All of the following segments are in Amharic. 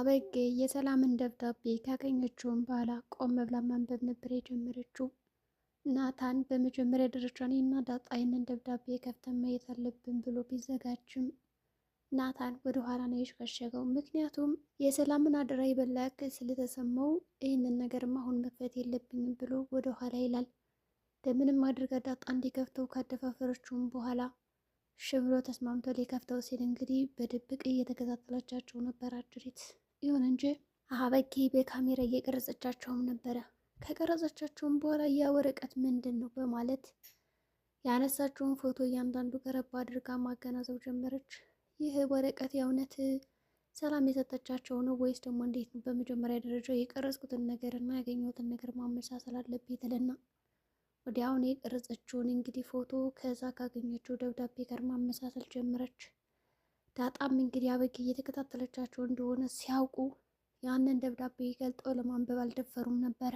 አበጌ የሰላምን ደብዳቤ ካገኘችውን በኋላ ቆም ብላ ማንበብ ነበር የጀመረችው። ናታን በመጀመሪያ ደረጃ እኔና ዳጣ ይህንን ደብዳቤ ከፍተን ማየት አለብን ብሎ ቢዘጋጅም ናታን ወደ ኋላ ነው የሸሸገው። ምክንያቱም የሰላምን አደራ የበላ ያክል ስለተሰማው ይህንን ነገርም አሁን መክፈት የለብኝም ብሎ ወደ ኋላ ይላል። እንደምንም አድርጋ ዳጣ እንዲከፍተው ካደፋፈረችውም በኋላ ሽብሎ ተስማምቶ ሊከፍተው ሲል እንግዲህ በድብቅ እየተከታተለቻቸው ነበር አጅሪት። ይሁን እንጂ አበጌ በካሜራ እየቀረጸቻቸውም ነበረ። ከቀረጸቻቸውም በኋላ ያ ወረቀት ምንድን ነው በማለት ያነሳቸውን ፎቶ እያንዳንዱ ቀረብ አድርጋ ማገናዘብ ጀመረች። ይህ ወረቀት የእውነት ሰላም የሰጠቻቸው ነው ወይስ ደግሞ እንዴት ነው? በመጀመሪያ ደረጃ የቀረጽኩትን ነገር እና ያገኘሁትን ነገር ማመሳሰል አለብኝ ትልና ወዲያውኑ የቀረጸችውን እንግዲህ ፎቶ ከዛ ካገኘችው ደብዳቤ ጋር ማመሳሰል ጀመረች። ዳጣም እንግዲህ አበጌ እየተከታተለቻቸው እንደሆነ ሲያውቁ ያንን ደብዳቤ ገልጠው ለማንበብ አልደፈሩም ነበረ።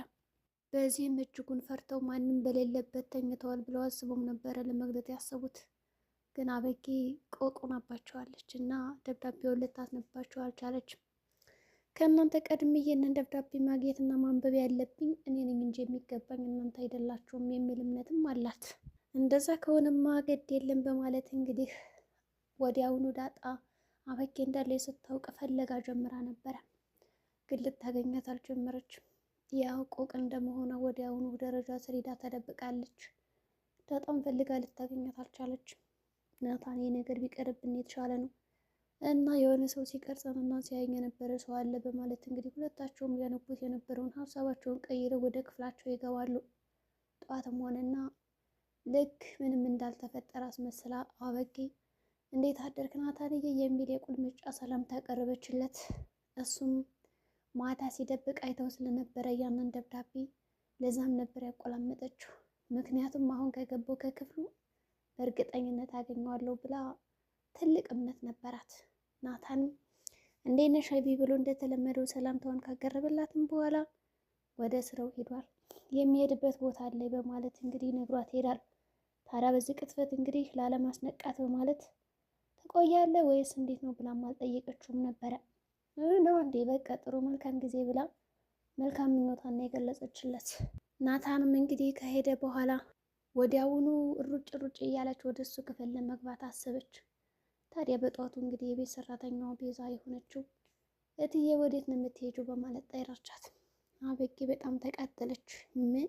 በዚህም እጅጉን ፈርተው ማንም በሌለበት ተኝተዋል ብለው አስበው ነበረ ለመግለጥ ያሰቡት። ግን አበጌ ቆቁናባቸዋለች እና ደብዳቤውን ልታስነባቸው አልቻለችም። ከእናንተ ቀድሜ ይህንን ደብዳቤ ማግኘትና ማንበብ ያለብኝ እኔ ነኝ እንጂ የሚገባኝ እናንተ አይደላችሁም የሚል እምነትም አላት። እንደዛ ከሆነማ ግድ የለም በማለት እንግዲህ ወዲያውኑ ዳጣ አበጌ እንዳለ ስታውቅ ፈለጋ ጀምራ ነበረ። ግን ልታገኛት አልጀመረችም። ያው ቆቅ እንደመሆኗ ወዲያውኑ ደረጃ ስር ሄዳ ተደብቃለች። ዳጣም ፈልጋ ልታገኛት አልቻለችም። ናታን ይህ ነገር ቢቀርብን የተሻለ ነው እና የሆነ ሰው ሲቀርጸንና ሲያየኝ የነበረ ሰው አለ በማለት እንግዲህ ሁለታቸውም ሊያነቡት የነበረውን ሀሳባቸውን ቀይረው ወደ ክፍላቸው ይገባሉ። ጠዋትም ሆነና ልክ ምንም እንዳልተፈጠረ አስመስላ አበጌ እንዴት አደርክ ናታንዬ የሚል የቁልምጫ ሰላምታ ያቀረበችለት። እሱም ማታ ሲደብቅ አይተው ስለነበረ ያንን ደብዳቤ ለዛም ነበር ያቆላመጠችው። ምክንያቱም አሁን ከገባው ከክፍሉ በእርግጠኝነት አገኘዋለሁ ብላ ትልቅ እምነት ነበራት። ናታን እንዴት ነሽ አይቢ ብሎ እንደተለመደው ሰላምታውን ካቀረበላትም በኋላ ወደ ስራው ሄዷል። የሚሄድበት ቦታ አለ በማለት እንግዲህ ነግሯት ሄዳል። ታዲያ በዚህ ቅጥፈት እንግዲህ ላለማስነቃት በማለት ትቆያለህ ወይስ እንዴት ነው ብላም አልጠየቀችውም ነበረ። ነው እንዴ በቃ ጥሩ መልካም ጊዜ ብላ መልካም ምኞቷን የገለጸችለት። ናታንም እንግዲህ ከሄደ በኋላ ወዲያውኑ ሩጭ ሩጭ እያለች ወደ እሱ ክፍል ለመግባት አሰበች። ታዲያ በጠዋቱ እንግዲህ የቤት ሰራተኛዋ ቤዛ የሆነችው እትዬ ወዴት ነው የምትሄጂው በማለት ጠራቻት። አበጌ በጣም ተቃጠለች። ምን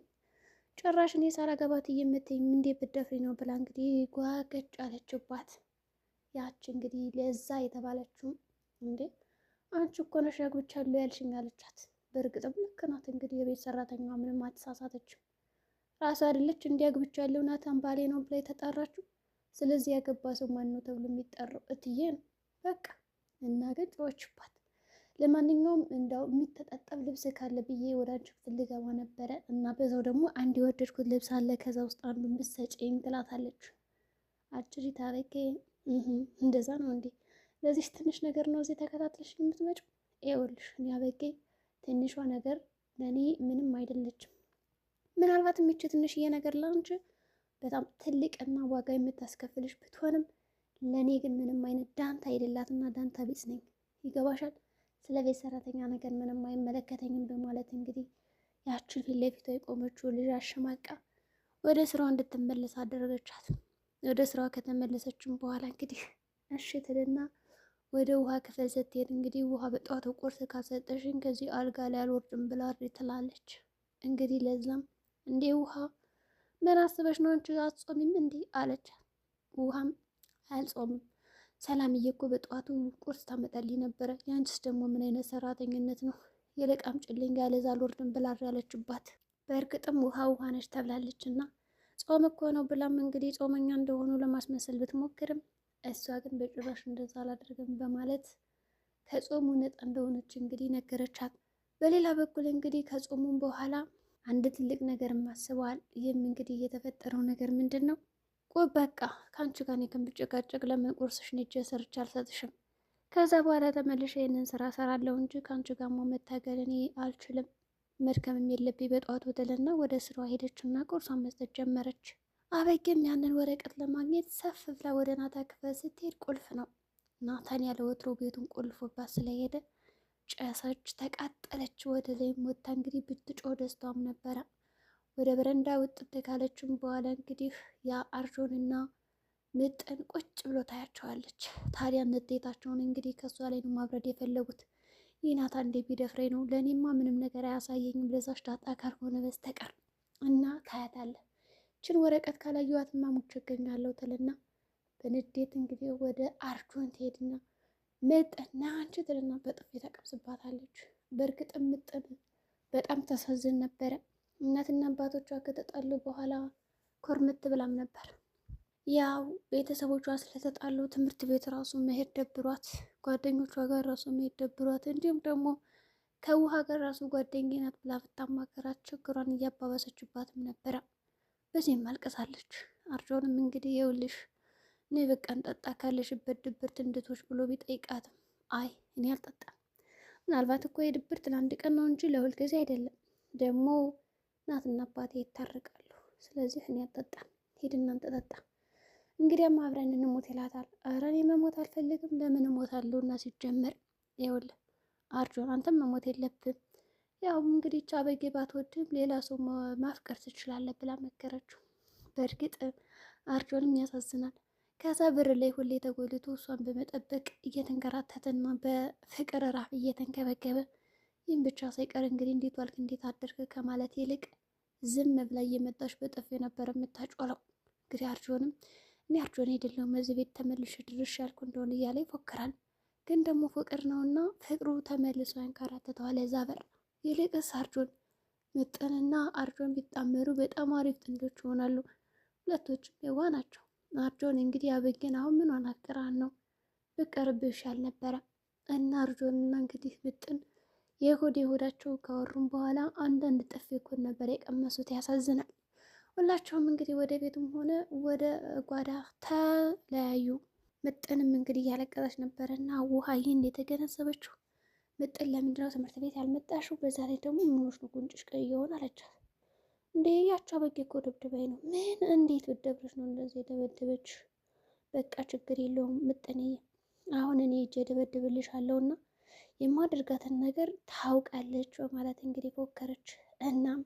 ጭራሽ እኔ ሳላገባት እየምትይኝ እንዴ ብትደፍሪ ነው ብላ እንግዲህ ጓገጭ አለችባት። ያች እንግዲህ ለዛ የተባለችው እንዴ አንቺ እኮ ነሽ አግብቻለሁ ያልሽኝ አለቻት። በእርግጥም ልክ ናት። እንግዲህ የቤት ሰራተኛዋ ምንም አትሳሳተችም። ራሱ አይደለች እንዲያግብቻለሁ ናታን ባሌ ነው ብላ የተጣራችው። ስለዚህ ያገባ ሰው ማን ነው ተብሎ የሚጠራው እትዬ ነው በቃ እና ግን ጮችባት። ለማንኛውም እንዳው የሚተጣጠብ ልብስ ካለ ብዬ ወደ አንቺ ክፍል ልገባ ነበረ እና በዛው ደግሞ አንድ የወደድኩት ልብስ አለ ከዛ ውስጥ አንዱን ብትሰጪኝ ትላታለች። አጭሪት አበጌ እንደዛ ነው እንዴ? ለዚህ ትንሽ ነገር ነው እዚህ ተከታትለሽ የምትመጪው? ይኸውልሽ እኔ አበጌ ትንሿ ነገር ለእኔ ምንም አይደለችም። ምናልባት የሚች ትንሽዬ ነገር ላንቺ በጣም ትልቅና ዋጋ የምታስከፍልሽ ብትሆንም ለእኔ ግን ምንም አይነት ዳንታ የሌላትና ዳንታ ቢስ ነኝ። ይገባሻል? ስለ ቤት ሰራተኛ ነገር ምንም አይመለከተኝም በማለት እንግዲህ ያችን ፊት ለፊቷ የቆመችው ልጅ አሸማቃ ወደ ስራዋ እንድትመለስ አደረገቻት። ወደ ስራዋ ከተመለሰችም በኋላ እንግዲህ እሺ ትልና ወደ ውሃ ክፍል ስትሄድ እንግዲህ ውሃ በጠዋቱ ቁርስ ካሰጠሽኝ ከዚህ አልጋ ላይ አልወርድም ብላ ትላለች። እንግዲህ ለዛም እንዴ ውሃ ምን አስበሽ ነው አንቺ አትጾሚም እንዴ አለቻት። ውሃም አልጾምም ሰላምዬ እኮ በጠዋቱ ቁርስ ታመጣልኝ ነበረ። ያንቺስ ደግሞ ምን አይነት ሰራተኝነት ነው? ይልቅ አምጪልኝ ያለዛ አልወርድም ብላ ያለችባት። በእርግጥም ውሃ ውሃ ነች ተብላለች እና ጾም እኮ ነው ብላም እንግዲህ ጾመኛ እንደሆኑ ለማስመሰል ብትሞክርም እሷ ግን በጭራሽ እንደዛ አላደርግም በማለት ከጾሙ ነፃ እንደሆነች እንግዲህ ነገረቻት። በሌላ በኩል እንግዲህ ከጾሙም በኋላ አንድ ትልቅ ነገር አስበዋል። ይህም እንግዲህ የተፈጠረው ነገር ምንድን ነው? ቆይ በቃ ከአንቺ ጋር እኔ ከምጨቃጨቅ ለምን ቁርስሽን ሄጄ ሰርቼ አልሰጥሽም? ከዛ በኋላ ተመልሼ ይህንን ስራ ሰራለሁ እንጂ ከአንቺ ጋር መታገል እኔ አልችልም። መድከምም የለብኝ በጠዋት ወደልና ወደ ስራዋ ሄደችና ቁርሷን መስጠት ጀመረች። አበጌም ያንን ወረቀት ለማግኘት ሰፍ ብላ ወደ ናታ ክፍል ስትሄድ ቁልፍ ነው። ናታን ያለ ወትሮ ቤቱን ቆልፎባት ስለሄደ ጨሰች፣ ተቃጠለች። ወደ ላይ ወጥታ እንግዲህ ብትጮህ ደስታም ነበረ። ወደ በረንዳ ውጥት ካለችም በኋላ እንግዲህ ያ አርጆንና ምጥን ቁጭ ብሎ ታያቸዋለች። ታዲያ ንዴታቸውን እንግዲህ ከእሷ ላይ ነው ማብረድ የፈለጉት። ይህ ናታን እንደ ቢደፍረኝ ነው፣ ለእኔማ ምንም ነገር አያሳየኝም ለዛች ዳጣ ካልሆነ በስተቀር እና ታያታለህ፣ ችን ወረቀት ካላየኋትማ ሙቼ እገኛለሁ ትልና በንዴት እንግዲህ ወደ አርጆን ትሄድና ምጥን አንቺ ትልና በጥፊ ተቀምስባታለች። በእርግጥም ምጥን በጣም ተሳዝን ነበረ። እናትና አባቶቿ ከተጣሉ በኋላ ኮርምት ብላም ነበር። ያው ቤተሰቦቿ ስለተጣሉ ትምህርት ቤት ራሱ መሄድ ደብሯት፣ ጓደኞቿ ጋር ራሱ መሄድ ደብሯት፣ እንዲሁም ደግሞ ከውሃ ጋር ራሱ ጓደኛዬ ናት ብላ ብታማከራት ችግሯን እያባባሰችባትም ነበረ። በዚህም አልቅሳለች። አርጆንም እንግዲህ የውልሽ እኔ በቃ እንጠጣ ካለሽበት ድብርት እንድቶች ብሎ ቢጠይቃትም አይ እኔ አልጠጣም፣ ምናልባት እኮ የድብርት ለአንድ ቀን ነው እንጂ ለሁል ጊዜ አይደለም፣ ደግሞ እናትና አባቴ ይታረቃሉ፣ ስለዚህ እኔ አልጠጣም፣ ሂድና እንጠጣ፣ እንግዲያማ አብረን እንሞት ይላታል። ኧረ እኔ መሞት አልፈልግም፣ ለምን እሞታለሁ? እና ሲጀመር ይኸውልህ አርጆን አንተም መሞት የለብም፣ ያው እንግዲህ አበጌ ባትወድም ሌላ ሰው ማፍቀር ትችላለህ ብላ መከረችው። በእርግጥ አርጆንም ያሳዝናል። ከዛ ብር ላይ ሁሌ ተጎልቶ እሷን በመጠበቅ እየተንከራተተና በፍቅር ራፍ እየተንከበከበ ይህም ብቻ ሳይቀር እንግዲህ እንዴት ዋልክ እንዴት አደርክ ከማለት ይልቅ ዝም ብላ እየመጣች በጥፍ የነበረ የምታጮለው። እንግዲህ አርጆንም እኔ አርጆን አይደለሁም እዚህ ቤት ተመልሼ ድርሽ ያልኩ እንደሆነ እያለ ይፎክራል። ግን ደግሞ ፍቅር ነውና ፍቅሩ ተመልሶ ያንከራተተዋል እዛ በር። ይልቅስ አርጆን ምጥንና አርጆን ቢጣመሩ በጣም አሪፍ ጥንዶች ይሆናሉ። ሁለቶችም የዋ ናቸው። አርጆን እንግዲህ አበጌን አሁን ምኗን አፍቅራን ነው ብቀርብህ ይሻል ነበረ እና አርጆንና እንግዲህ ምጥን የሆዳቸው ካወሩም በኋላ አንዳንድ ጥፊ እኮ ነበር የቀመሱት። ያሳዝናል። ሁላቸውም እንግዲህ ወደ ቤቱም ሆነ ወደ ጓዳ ተለያዩ። ምጥንም እንግዲህ እያለቀሰች ነበረ እና ውሃ ይህን የተገነዘበችው ምጥን ለምንድነው ትምህርት ቤት ያልመጣሽው? በዛ ላይ ደግሞ ምኖች ነው ጉንጭሽ ቀይ የሆነ አለቻት። እንዴ ያቸው አበጌ እኮ ደብድባኝ ነው። ምን እንዴት ብደብረሽ ነው እንደዚህ የደበደበች? በቃ ችግር የለውም ምጥንዬ፣ አሁን እኔ እጄ ደበድብልሻለሁ እና የማደርጋትን ነገር ታውቃለች በማለት እንግዲህ ፎከረች። እናም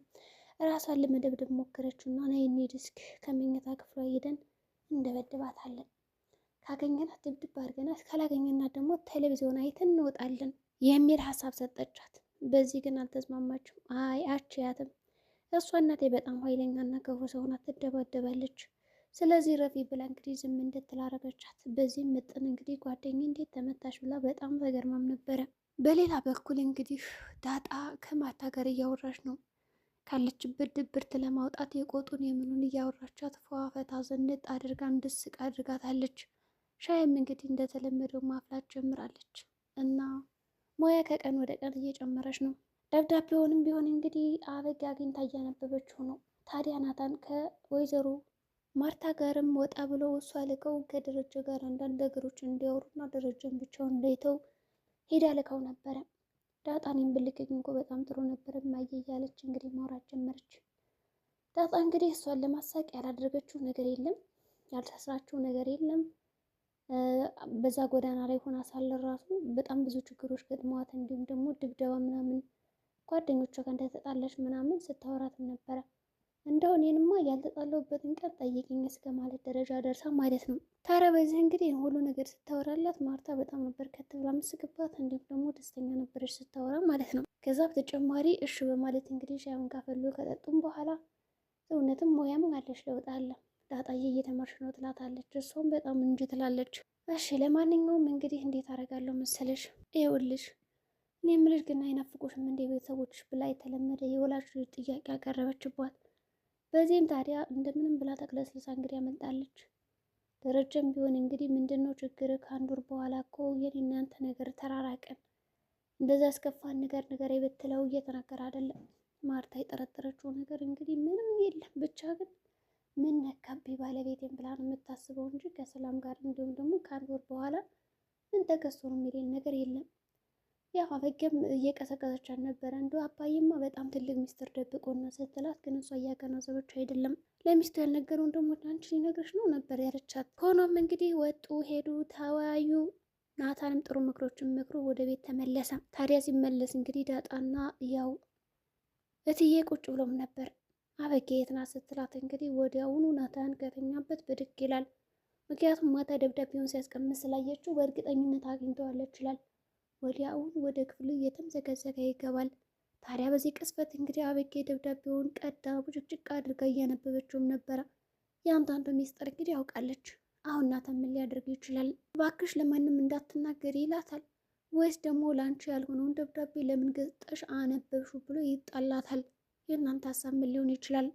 ራሷን ለመደብደብ ሞከረች እና ነይ እንሂድ እስኪ ከመኝታ ክፍሏ ሄደን እንደበድባታለን፣ ካገኘናት ድብድብ አድርገናት፣ ካላገኘናት ደግሞ ቴሌቪዥን አይተን እንወጣለን የሚል ሀሳብ ሰጠቻት። በዚህ ግን አልተስማማችም። አይ አችያትም፣ እሷ እናቴ በጣም ኃይለኛና ክፉ ሰው ናት፣ ትደባደባለች፣ ስለዚህ ረፊ ብላ እንግዲህ ዝም እንድትል አደረገቻት። በዚህም ምጥን እንግዲህ ጓደኛዬ እንዴት ተመታሽ ብላ በጣም ተገርማም ነበረ። በሌላ በኩል እንግዲህ ዳጣ ከማታ ጋር እያወራች ነው። ካለችበት ድብርት ለማውጣት የቆጡን የምኑን እያወራቻት ፈታ ዘንጥ አድርጋ እንድስቅ አድርጋታለች። ሻይም እንግዲህ እንደተለመደው ማፍላት ጀምራለች እና ሙያ ከቀን ወደ ቀን እየጨመረች ነው። ደብዳቤውንም ቢሆን እንግዲህ አበጌ አግኝታ እያነበበችው ነው። ታዲያ ናታን ከወይዘሮ ማርታ ጋርም ወጣ ብለው እሷ ልከው ከደረጀ ጋር አንዳንድ ነገሮችን እንዲያወሩና ደረጀን ብቻውን እንዳይተው ሄዳ ልከው ነበረ። ዳጣኔም ብልክኝ እኮ በጣም ጥሩ ነበር እማዬ እያለች እንግዲህ ማውራት ጀመረች። ዳጣ እንግዲህ እሷን ለማሳቅ ያላደረገችው ነገር የለም፣ ያልተስራችው ነገር የለም። በዛ ጎዳና ላይ ሆና ሳለ ራሱ በጣም ብዙ ችግሮች ገጥመዋት እንዲሁም ደግሞ ድብደባ ምናምን ጓደኞቿ ጋር እንደተጣላች ምናምን ስታወራትም ነበረ። እንደው እኔንማ ያልተጣለሁበትን ቀን ጠይቅኝ እስከ ማለት ደረጃ ደርሳ ማለት ነው። ታዲያ በዚህ እንግዲህ ሁሉ ነገር ስታወራላት ማርታ በጣም ነበር ከት ብላ ምስግባት፣ እንዲሁም ደግሞ ደስተኛ ነበረች ስታወራ ማለት ነው። ከዛ በተጨማሪ እሺ በማለት እንግዲህ ሻዩን ካፈሉ ከጠጡም በኋላ እውነትም ሞያም አለሽ ለውጥ አለ ዳጣዬ እየተማርሽ ነው ትላታለች። እሷም በጣም እንጂ ትላለች። እሺ ለማንኛውም እንግዲህ እንዴት አደርጋለሁ መሰለሽ፣ ይኸውልሽ እኔ የምልሽ ግን አይናፍቁሽም እንደ ቤተሰቦች ብላ የተለመደ የወላጅ ጥያቄ ያቀረበችባት። በዚህም ታዲያ እንደምንም ብላ ተቅለስልሳ እንግዲህ ያመልጣለች። ደረጀም ቢሆን እንግዲህ ምንድነው ችግር? ከአንድ ወር በኋላ እኮ የኔ እናንተ ነገር ተራራቀን፣ እንደዛ ያስከፋን ነገር የበትለው እየተናገረ አይደለም። ማርታ የጠረጠረችው ነገር እንግዲህ ምንም የለም፣ ብቻ ግን ምን ነካብኝ ባለቤቴን ብላ ነው የምታስበው እንጂ ከሰላም ጋር እንዲሁም ደግሞ ከአንድ ወር በኋላ ምን ተከስቶ ነው የሚለኝ ነገር የለም። ያው አበጌም እየቀሰቀሰች ነበረ። እንዲ አባዬማ በጣም ትልቅ ሚስጥር ደብቆና ስትላት፣ ግን እሷ እያገናዘበች አይደለም። ለሚስቱ ያልነገረውን ደግሞ አንቺ ሊነግርሽ ነው ነበር ያለቻት። ሆኖም እንግዲህ ወጡ፣ ሄዱ፣ ተወያዩ። ናታንም ጥሩ ምክሮችን ምክሮ ወደ ቤት ተመለሰ። ታዲያ ሲመለስ እንግዲህ ዳጣና ያው እትዬ ቁጭ ብሎም ነበር። አበጌ የት ናት ስትላት እንግዲህ ወዲያውኑ ናታን ከተኛበት ብድግ ይላል። ምክንያቱም ማታ ደብዳቤውን ሲያስቀምጥ ስላየችው በእርግጠኝነት አግኝተዋለች ይችላል። ወዲያውኑ ወደ ክፍሉ እየተምዘገዘገ ይገባል። ታዲያ በዚህ ቅጽበት እንግዲህ አበጌ ደብዳቤውን ቀዳ ቡጭቅጭቅ አድርጋ እያነበበችውም ነበረ። የአንዳንዱ ሚስጥር እንግዲህ ያውቃለች። አሁን ናታን ምን ሊያደርግ ይችላል? እባክሽ ለማንም እንዳትናገሪ ይላታል። ወይስ ደግሞ ለአንቺ ያልሆነውን ደብዳቤ ለምን ገዝተሽ አነበብሹ ብሎ ይጣላታል። የእናንተ ሀሳብ ምን ሊሆን ይችላል?